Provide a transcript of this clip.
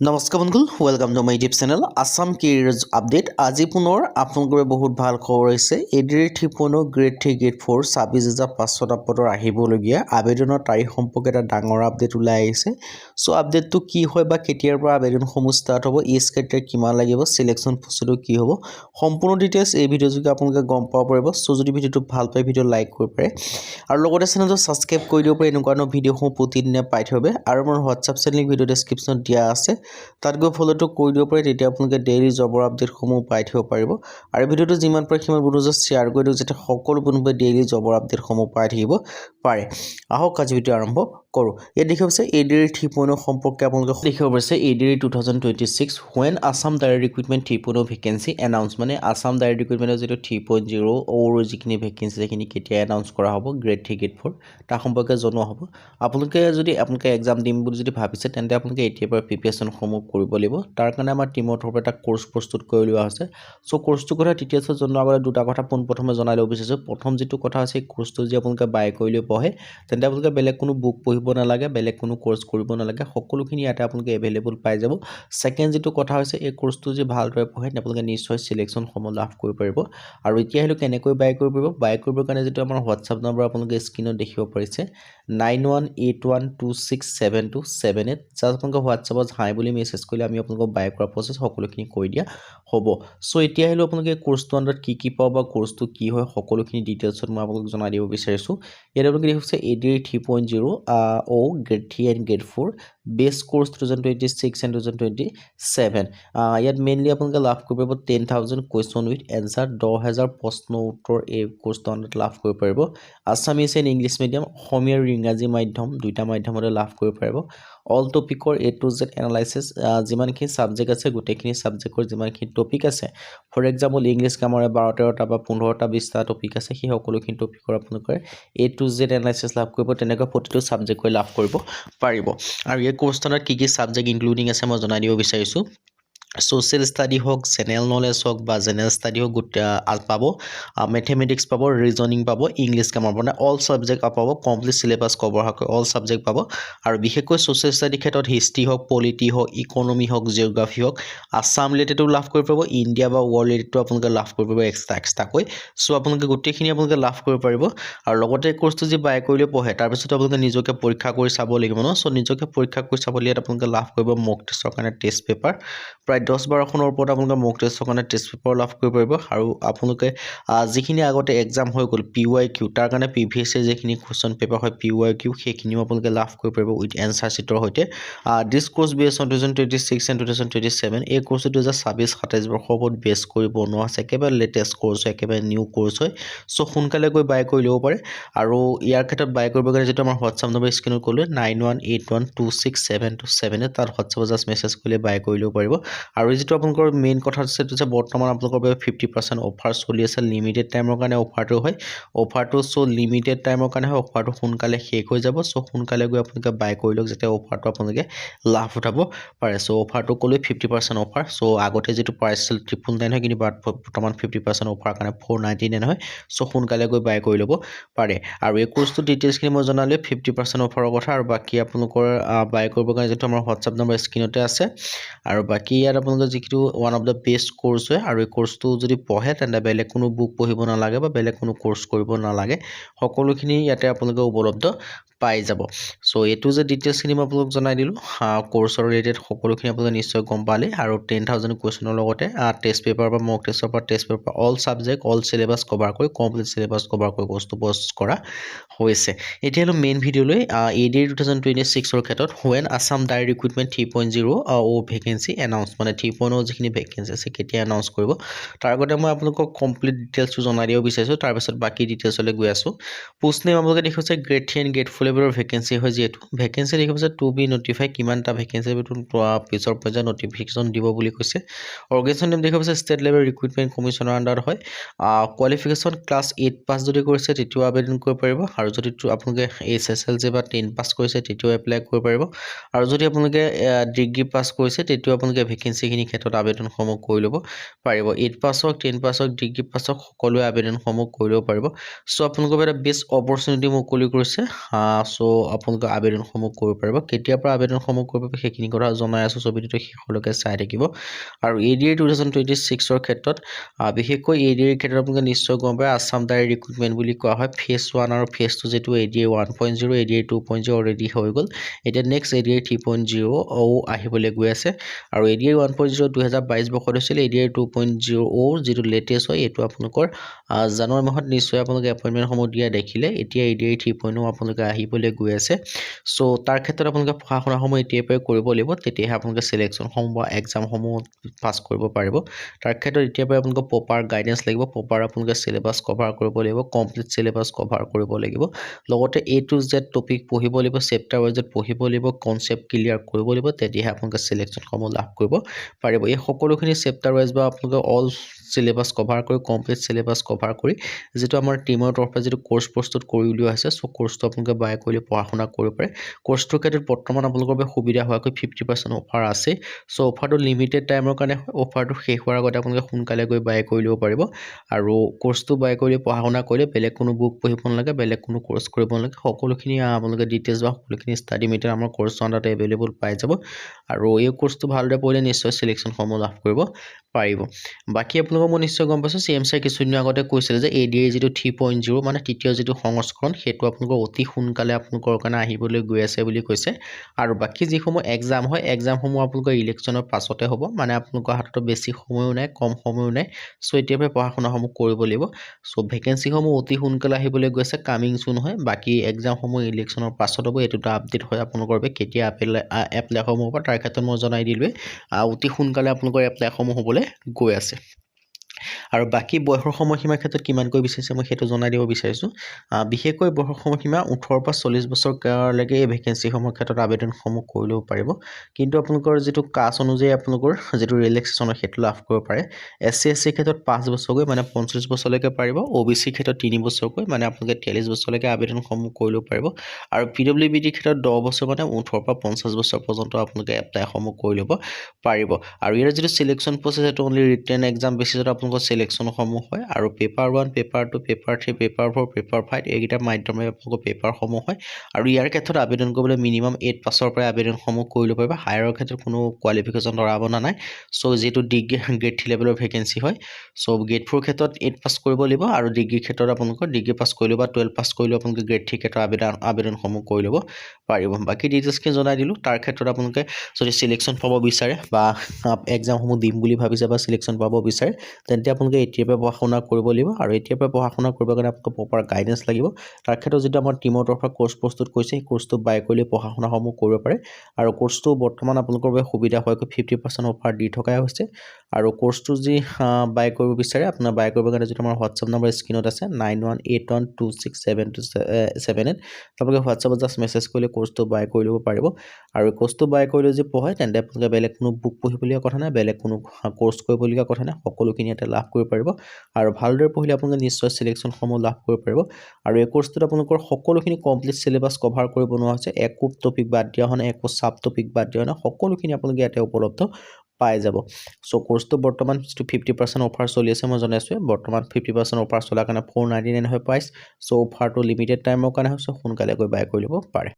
নমস্কাৰ বন্ধু welcome to my YouTube channel Assam careers update আজি পুনৰ আপোনালোকৰ বহুত ভাল খবৰ হৈছে এডিআৰ 3.0 গ্ৰেড 3 গ্ৰেড 4 26,500 পদৰ আহিবলগীয়া আবেদনৰ তাৰিখ সম্পৰ্কে এটা ডাঙৰ আপডেট ওলাই আহিছে সো আপডেটটো কি হয় বা কেতিয়াৰ পৰা আবেদনসমূহ ষ্টাৰ্ট হ'ব এজ ক্ৰাইটেৰিয়া কিমান লাগিব সিলেকশন প্ৰসিডিউৰ কি হ'ব সম্পূৰ্ণ ডিটেইলছ এই ভিডিঅ'ত যদি আপোনালোকে গম পাব পাৰিব সো যদি ভিডিঅ'টো ভাল পায় ভিডিঅ' লাইক কৰিব পাৰে আৰু লগতে চেনেলটো সাবস্ক্ৰাইব কৰি দিব পাৰে এনেকুৱা ভিডিঅ'সমূহ প্ৰতিদিনে পাই থাকিব আৰু মোৰ হোৱাটছআপ চেনেল ভিডিঅ' ডেসক্ৰিপশ্যনত দিয়া আছে তাত গৈ ফলোটো কৰি দিব পাৰে তেতিয়া আপোনালোকে ডেইলি জবৰ আপডেটসমূহ পাই থাকিব পাৰিব আৰু ভিডিঅ'টো যিমান পাৰে সিমান বন্ধুজক শ্বেয়াৰ কৰি দিওক যাতে সকলো বন্ধুৱে ডেইলি জবৰ আপডেটসমূহ পাই থাকিব পাৰে আহক আজি ভিডিঅ' আৰম্ভ কৰোঁ ইয়াত দেখিব আছে এডিআৰ 3.0 সম্পৰ্কে আপোনালোকে দেখিব পাৰিছে ADR 2026 when Assam Direct Recruitment 3.0 vacancy announce মানে আসাম ডাইৰেক্ট ৰিক্ৰুটমেণ্টৰ যিটো 3.0 ওৰ যিখিনি ভেকেন্সি সেইখিনি কেতিয়া এনাউন্স কৰা হ'ব গ্ৰেড 3 গ্ৰেড 4 তাৰ সম্পৰ্কে জনোৱা হ'ব আপোনালোকে যদি আপোনালোকে এক্সাম দিম বুলি যদি ভাবিছে তেন্তে আপোনালোকে এতিয়াৰ পৰা প্ৰিপাৰেচন সমূহ কৰিব লাগিব তাৰ কাৰণে আমাৰ টিমৰ তৰফৰ এটা কোৰ্স প্ৰস্তুত কৰি লোৱা হৈছে সো কোৰ্সটো কথা ডিটেইলছত জনোৱাৰ আগতে দুটা কথা পোনপ্ৰথমে জনাই ল'ব বিচাৰিছোঁ প্ৰথম যেটো কথা আছে কোৰ্সটো যে আপোনালোকে বাই কৰিলে পঢ়ে তেন্তে আপোনালোকে বেলেগ কোনো বুক পঢ়িব নালাগে বেলেগ কোনো কোৰ্স কৰিব নালাগে সকলোখিনি ইয়াতে আপোনালোকে এভেইলেবল পাই যাব সেকেন্ড যেটো কথা হৈছে এই কোৰ্সটো যে ভালদৰে পঢ়ে আপোনালোকে নিশ্চয় সিলেকশন সমূহ লাভ কৰিব পাৰিব আৰু এতিয়া হেলো কেনেকৈ বাই কৰিব পাৰিব বাই কৰিবৰ কাৰণে যেটো আমাৰ হোৱাটছআপ নম্বৰ আপোনালোকে স্ক্ৰিনত দেখিব পাৰিছে 9181267278 জাস্ট আপোনালোকে হোৱাটছআপত হাই বুলি মেছেজ কৰিলে আমি আপোনালোকক বাই কৰা প্ৰসেস সকলোখিনি কৈ দিয়া হ'ব সো এতিয়া হেলো আপোনালোকে কোৰ্সটো আন্ডাৰত কি পাব বা কোৰ্সটো কি হয় সকলোখিনি ডিটেইলছত মই আপোনালোকক জনাই দিব বিচাৰিছো ইয়াত আপোনালোকে দেখিছে এডিআৰ 3.0 ও grade 3 and grade 4 base course 2026 and 2027 ইয়াত মেইনলি আপোনালোকে লাভ কৰিব পাৰিব 10,000 কোৱেশ্চন উইথ এনসাৰ 10,000 প্ৰশ্ন উত্তৰ এই কোৰ্সটো আন্ডাৰত লাভ কৰিব পাৰিব আসামিজ এণ্ড ইংলিছ মিডিয়াম অসমীয়া আৰু ইংৰাজী মাধ্যম দুইটা মাধ্যমতে লাভ কৰিব পাৰিব অল টপিকৰ A to Z এনালাইসিস যিমানখিনি সাবজেক্ট আছে গোটেইখিনি সাবজেক্টৰ যিমানখিনি টপিক আছে ফৰ এক্সাম্পল ইংলিছ গ্ৰামাৰে 12-13টা বা 15টা 20টা টপিক আছে সেই সকলোখিনি টপিকৰ আপোনালোকে A to Z এনালাইসিস লাভ কৰিব তেনেকৈ প্ৰতিটো সাবজেক্টকৈ লাভ কৰিব পাৰিব আৰু এই কোৰ্সটোত কি সাবজেক্ট ইনক্লুডিং আছে মই জনাই দিব বিচাৰিছো social study হোক জেনাৰেল নলেজ হোক বা জেনাৰেল স্টাডি হোক পাব ম্যাথমেটিক্স পাব ৰিজনিং পাব ইংলিছ গ্ৰামাৰ মানে অল সাবজেক্ট পাব কমপ্লিট সিলেবাস কভাৰ হয় অল সাবজেক্ট পাব আৰু বিশেষকৈ social study ক্ষেত্ৰত হিষ্ট্ৰি হোক পলিটি হোক ইকোনমি হোক জিওগ্ৰাফি হোক আসাম ৰিলেটেডও লাভ কৰিব পাৰিব ইণ্ডিয়া বা ওয়াৰ্ল্ড ৰিলেটেডও আপোনালোকে লাভ কৰিব পাৰিব এক্সট্ৰাকৈ সো আপোনালোকে গোটেইখিনি আপোনালোকে লাভ কৰিব পাৰিব আৰু লগতে কোৰ্সটো যে বাই কৰিলে পঢ়ে তাৰ পিছত আপোনালোকে নিজকে পৰীক্ষা কৰি চাব লাগিব ন সো নিজকে পৰীক্ষা কৰি চাবলৈ আপোনালোকে লাভ কৰিব মক টেষ্টৰ কাৰণে টেষ্ট পেপাৰ প্ৰায় 10-12খনৰ ওপৰত আপোনালোকে মক টেষ্টৰ কাৰণে টেষ্ট পেপাৰ লাভ কৰিব পাৰিব আৰু আপোনালোকে যিখিনি আগতে এক্সাম হৈ গ'ল PYQ তাৰ কাৰণে প্ৰিভিয়াছ যিখিনি কোৱেশ্চন পেপাৰ হয় PYQ সেইখিনিও আপোনালোকে লাভ কৰিব পাৰিব উইথ এনসাৰ শিটৰ সৈতে দিস কোৰ্স বেছ অন 2026 এণ্ড 2027 এই কোৰ্সটো 2026-27 বৰ্ষৰ ওপৰত বেছ কৰি বনোৱা আছে একেবাৰে লেটেষ্ট কোৰ্স একেবাৰে নিউ কোৰ্স হয় সো সোনকালে গৈ বাই কৰি ল'ব পাৰে আৰু ইয়াৰ ক্ষেত্ৰত বাই কৰিবৰ কাৰণে যেটো আমাৰ হোৱাটছআপ নম্বৰ স্ক্ৰিনত ক'লো 9181267278 তাৰ হোৱাটছআপত জাস্ট মেছেজ কৰিলে বাই কৰি ল'ব পাৰিব আৰু যেটো আপোনালোকৰ মেইন কথা আছে যে বৰ্তমান আপোনালোকৰ বাবে 50% অফাৰ চলি আছে লিমিটেড টাইমৰ কাৰণে অফাৰটো হয় অফাৰটো সো লিমিটেড টাইমৰ কাৰণে হয় অফাৰটো সোনকালে শেষ হৈ যাব সো সোনকালে গৈ আপোনালোকে বাই কৰি লওক যাতে অফাৰটো আপোনালোকে লাভ উঠাব পাৰে সো অফাৰটো ক'লে 50% অফাৰ সো আগতে যেটো প্ৰাইস আছিল 999 হয় কিন্তু বৰ্তমান 50% অফাৰ কাৰণে 499 হয় সো সোনকালে গৈ বাই কৰি ল'ব পাৰে আৰু এই কোৰ্সটো ডিটেইলছখিনি মই জনালে 50% অফাৰৰ কথা আৰু বাকি আপোনালোকৰ বাই কৰিবৰ কাৰণে যেটো আমাৰ হোৱাটছআপ নম্বৰ স্ক্ৰিনতে আছে আৰু বাকি ইয়াত আপোনালোকে যিটো one of the best course হয় আৰু এই কোৰ্সটো যদি পঢ়ে তেন্তে বেলেগ কোনো বুক পঢ়িব নালাগে বা বেলেগ কোনো কোৰ্স কৰিব নালাগে সকলোখিনি ইয়াতে আপোনালোকে উপলব্ধ পাই যাব সো এটো যে ডিটেইলছখিনি মই আপোনালোক জনাই দিলো কোৰ্সৰ ৰিলেটেড সকলোখিনি আপোনালোকে নিশ্চয় গম পালে আৰু 10,000 কোৱেশ্চনৰ লগতে টেষ্ট পেপাৰ বা মক টেষ্টৰ পৰা test paper all subject all syllabus cover কৰি কমপ্লিট সিলেবাস কভাৰ কৰি কোৰ্সটো পোষ্ট কৰা হৈছে এতিয়া হলো মেইন ভিডিঅলৈ এডিআৰ 2026 ৰ ক্ষেত্ৰত when Assam Direct Recruitment 3.0 O vacancy announce মানে 3.0 যিখিনি ভেকেন্সি আছে কেতিয়া এনাউন্স কৰিব তাৰ আগতে মই আপোনালোকক কমপ্লিট ডিটেইলছটো জনাই দিব বিচাৰিছো তাৰ পিছত বাকি ডিটেইলছলৈ গৈ আছো পোষ্ট নেম আপোনালোকে দেখিছে গ্ৰেড 3 এণ্ড গ্ৰেড 4 লেভেলৰ ভেকেন্সি হয় যেটো ভেকেন্সি দেখিছে টু বি নটিফাই কিমানটা ভেকেন্সি বিটুন পিছৰ পৰ্যায়ত নটিফিকেশন দিব বুলি কৈছে অৰ্গেনাইজেচন নেম দেখিছে ষ্টেট লেভেল ৰিক্ৰুটমেন্ট কমিশনৰ আন্ডাৰ হয় কোৱালিফিকেশন ক্লাছ 8 পাস যদি কৰিছে তেতিয়াও আবেদন কৰিব পাৰিব আৰু যদি আপোনালোকে SSLC বা 10 পাস কৰিছে তেতিয়াও এপ্লাই কৰিব পাৰিব আৰু যদি আপোনালোকে ডিগ্ৰী পাস কৰিছে তেতিয়াও আপোনালোকে ভেকেন্সিখিনি ক্ষেত্ৰত আবেদনসমূহ কৰি ল'ব পাৰিব 8 পাস হওক 10 পাস হওক ডিগ্ৰী পাস হওক সকলোৱে আবেদনসমূহ কৰি ল'ব পাৰিব সো আপোনালোকৰ এটা বেষ্ট অপৰচুনিটি মুকলি কৰিছে সো আপোনালোকে আবেদনসমূহ কৰিব পাৰিব কেতিয়াৰ পৰা আবেদনসমূহ কৰিব পাৰিব সেইখিনি কথা জনাই আছোঁ ছবিটো শেষলৈকে চাই থাকিব আৰু ADA 2026 ক্ষেত্ৰত বিশেষকৈ ADA ক্ষেত্ৰত আপোনালোকে নিশ্চয় গম পায় আসাম ডাইৰেক্ট ৰিক্ৰুটমেণ্ট বুলি কোৱা হয় ফেজ 1 আৰু ফেজ 2 যেটো ADA 1.0 ADA 2.0 অলৰেডি হৈ গ'ল এতিয়া নেক্সট ADA 3.0 আহিবলৈ গৈ আছে আৰু ADA 1.0 2022 বৰ্ষত হৈছিল ADA 2.0 যেটো লেটেষ্ট হয় এটো আপোনালোকৰ জানুৱাৰী মাহত নিশ্চয় আপোনালোকে এপইন্টমেন্ট সমূহ দিয়া দেখিলে এতিয়া ADA 3.0 আপোনালোকে আহিবলৈ গৈ আছে সো তাৰ ক্ষেত্ৰত আপোনালোকে পঢ়া শুনা সমূহ এতিয়াৰ পৰাই কৰিব লাগিব তেতিয়াহে আপোনালোকে সিলেকশন সমূহ বা এক্সাম সমূহ পাস কৰিব পাৰিব তাৰ ক্ষেত্ৰত এতিয়াৰ পৰাই আপোনালোকক প্ৰপাৰ গাইডেন্স লাগিব প্ৰপাৰ আপোনালোকে সিলেবাস কভাৰ কৰিব লাগিব কমপ্লিট সিলেবাস কভাৰ কৰিব লাগিব লগতে A to Z টপিক পঢ়িব লাগিব চেপ্টাৰ ওয়াইজত পঢ়িব লাগিব কনসেপ্ট ক্লিয়াৰ কৰিব লাগিব তেতিয়াহে আপোনালোকে সিলেকশন সমূহ লাভ কৰিব পাৰিব এই সকলোখিনি চেপ্টাৰ ওয়াইজ বা আপোনালোকে অল সিলেবাস কভাৰ কৰি কমপ্লিট সিলেবাস কভাৰ কৰি যেটো আমাৰ টিমৰ তৰফৰ যেটো কোৰ্স প্ৰস্তুত কৰি উলিওৱা আছে সো কোৰ্সটো আপোনালোকে বাই কৰি পঢ়া শুনা কৰিব পাৰে কোৰ্সটোৰ ক্ষেত্ৰত বৰ্তমান আপোনালোকৰ বাবে সুবিধা হোৱাকৈ 50% অফাৰ আছে সো অফাৰটো লিমিটেড টাইমৰ কাৰণে অফাৰটো শেষ হোৱাৰ আগতে আপোনালোকে সোনকালে গৈ বাই কৰি ল'ব পাৰিব আৰু কোৰ্সটো বাই কৰি পঢ়া শুনা কৰিলে বেলেগ কোনো বুক পঢ়িব নালাগে বেলেগ কোনো কোৰ্স কৰিব নালাগে সকলোখিনি আপোনালোকে ডিটেইলছ বা সকলোখিনি ষ্টাডি মেটেৰিয়েল আমাৰ কোৰ্স আন্ডাৰতে এভেইলেবল পাই যাব আৰু এই কোৰ্সটো ভালদৰে পঢ়িলে নিশ্চয় সিলেকশন সমূহ লাভ কৰিব পাৰিব বাকি আপোনালোকক মই নিশ্চয় গম পাইছো CMC কিছুদিন আগতে কৈছিল যে ADA যেটো 3.0 মানে তৃতীয় যেটো সংস্কৰণ হেতু আপোনালোকৰ অতি সোনকালে আপোনালোকৰ কাৰণে আহিবলৈ গৈ আছে বুলি কৈছে আৰু বাকি যিসমূহ এক্সাম হয় এক্সাম সমূহ আপোনালোকৰ ইলেকশনৰ পাছতে হ'ব মানে আপোনালোকৰ হাতত বেছি সময়ো নাই কম সময়ো নাই সো এতিয়াৰ পঢ়া শুনা সমূহ কৰিব লাগিব সো ভ্যাকেন্সি সমূহ অতি সোনকালে আহিবলৈ গৈছে কামিং সুন হয় বাকি এক্সাম সমূহ ইলেকশনৰ পাছত হ'ব এটোটা আপডেট হয় আপোনালোকৰ বাবে কেতিয়া এপ্লাই সমূহ হ'ব তাৰ ক্ষেত্ৰত মই জনাই দিলোৱে অতি সোনকালে আপোনালোকৰ এপ্লাই সমূহ হ'বলৈ গৈ আছে আৰু বাকি বয়সৰ সময়সীমাৰ ক্ষেত্ৰত কিমানকৈ বিচাৰিছে মই হেতু জনাই দিব বিচাৰিছো বিশেষকৈ বয়সৰ সময়সীমা 18 পৰা 40 বছৰ লৈকে এই ভ্যাকেন্সি সমূহৰ ক্ষেত্ৰত আবেদন সমূহ কৰি ল'ব পাৰিব কিন্তু আপোনালোকৰ যেটো কাষ্ট অনুযায়ী আপোনালোকৰ যেটো ৰিলেক্সেশনৰ হেতু লাভ কৰিব পাৰে SC SC ক্ষেত্ৰত 5 বছৰকৈ মানে 45 বছৰলৈকে পাৰিব OBC ক্ষেত্ৰত 3 বছৰকৈ মানে আপোনালোকে 43 বছৰলৈকে আবেদন সমূহ কৰি ল'ব পাৰিব আৰু PWBD ক্ষেত্ৰত 10 বছৰ মানে 18 পৰা 50 বছৰ পৰ্যন্ত আপোনালোকে এপ্লাই সমূহ কৰি ল'ব পাৰিব আৰু ইয়াৰ যেটো সিলেকশন প্ৰসেস এটো অনলি ৰিটেন এক্সাম বেচিছত আপোনালোকৰ সিলেকশন সমূহ হয় আৰু paper 1 paper 2 paper 3 paper 4 paper 5 এইকেইটা মাধ্যমে আপোনালোকৰ পেপাৰ সমূহ হয় আৰু ইয়াৰ ক্ষেত্ৰত আবেদন কৰিবলৈ মিনিমাম 8 পাছৰ পৰা আবেদন সমূহ কৰি ল'ব পাৰিব হায়াৰৰ ক্ষেত্ৰত কোনো কোৱালিফিকেশন ধৰাব নাই সো যেটো ডিগ্ৰী গ্ৰেড 3 লেভেলৰ ভ্যাকেন্সি হয় সো গ্ৰেড 4 ক্ষেত্ৰত 8 পাস কৰিব লাগিব আৰু ডিগ্ৰী ক্ষেত্ৰত আপোনালোকৰ ডিগ্ৰী পাস কৰিলে বা 12 পাস কৰিলে আপোনালোকে গ্ৰেড 3 ক্ষেত্ৰত আবেদন সমূহ কৰি ল'ব পাৰিব বাকি ডিটেইলছ কি জনাই দিলো তাৰ ক্ষেত্ৰত আপোনালোকে যদি সিলেকশন পাব বিচাৰে বা এক্সাম সমূহ দিম বুলি ভাবিছে বা সিলেকশন পাব বিচাৰে তেন্তে আপোনালোকে এতিয়াৰ পৰা পঢ়া শুনা কৰিব লাগিব আৰু এতিয়াৰ পৰা পঢ়া শুনা কৰিবৰ কাৰণে আপোনালোকক প্ৰপাৰ গাইডেন্স লাগিব তাৰ ক্ষেত্ৰত যেটো আমাৰ টিমৰ তৰফৰ কোৰ্স প্ৰস্তুত কৰিছে এই কোৰ্সটো বাই কৰিলে পঢ়া শুনা সমূহ কৰিব পাৰে আৰু কোৰ্সটো বৰ্তমান আপোনালোকৰ বাবে সুবিধা হোৱাকৈ 50% অফাৰ দি থকাই হৈছে আৰু কোৰ্সটো যি বাই কৰিব বিচাৰে আপোনাৰ বাই কৰিবৰ কাৰণে যেটো আমাৰ WhatsApp নম্বৰ স্ক্ৰিনত আছে 9181267278 আপোনালোকে WhatsAppত জাস্ট মেছেজ কৰিলে কোৰ্সটো বাই কৰি ল'ব পাৰিব আৰু কোৰ্সটো বাই কৰিলে যে পঢ়ে তেন্তে আপোনালোকে বেলেগ কোনো বুক পঢ়িবলগীয়া কথা নাই বেলেগ কোনো কোৰ্স কৰিবলগীয়া কথা নাই সকলোখিনি এটা লাভ কৰিব পাৰিব আৰু ভালদৰে পঢ়িলে আপোনালোকে নিশ্চয় সিলেকশন সমূহ লাভ কৰিব পাৰিব আৰু এই কোৰ্সটোত আপোনালোকৰ সকলোখিনি কমপ্লিট সিলেবাস কভাৰ কৰি বনোৱা হৈছে একো টপিক বাদ দিয়া হোৱা নাই একো সাব টপিক বাদ দিয়া হোৱা নাই সকলোখিনি আপোনালোকে ইয়াতে উপলব্ধ পাই যাব সো কোৰ্সটো বৰ্তমান 50% অফাৰ চলি আছে মই জনাইছো বৰ্তমান 50% অফাৰ চলাৰ কাৰণে 499 হয় প্ৰাইস সো অফাৰটো লিমিটেড টাইমৰ কাৰণে হৈছে সোনকালে গৈ বাই কৰি ল'ব পাৰে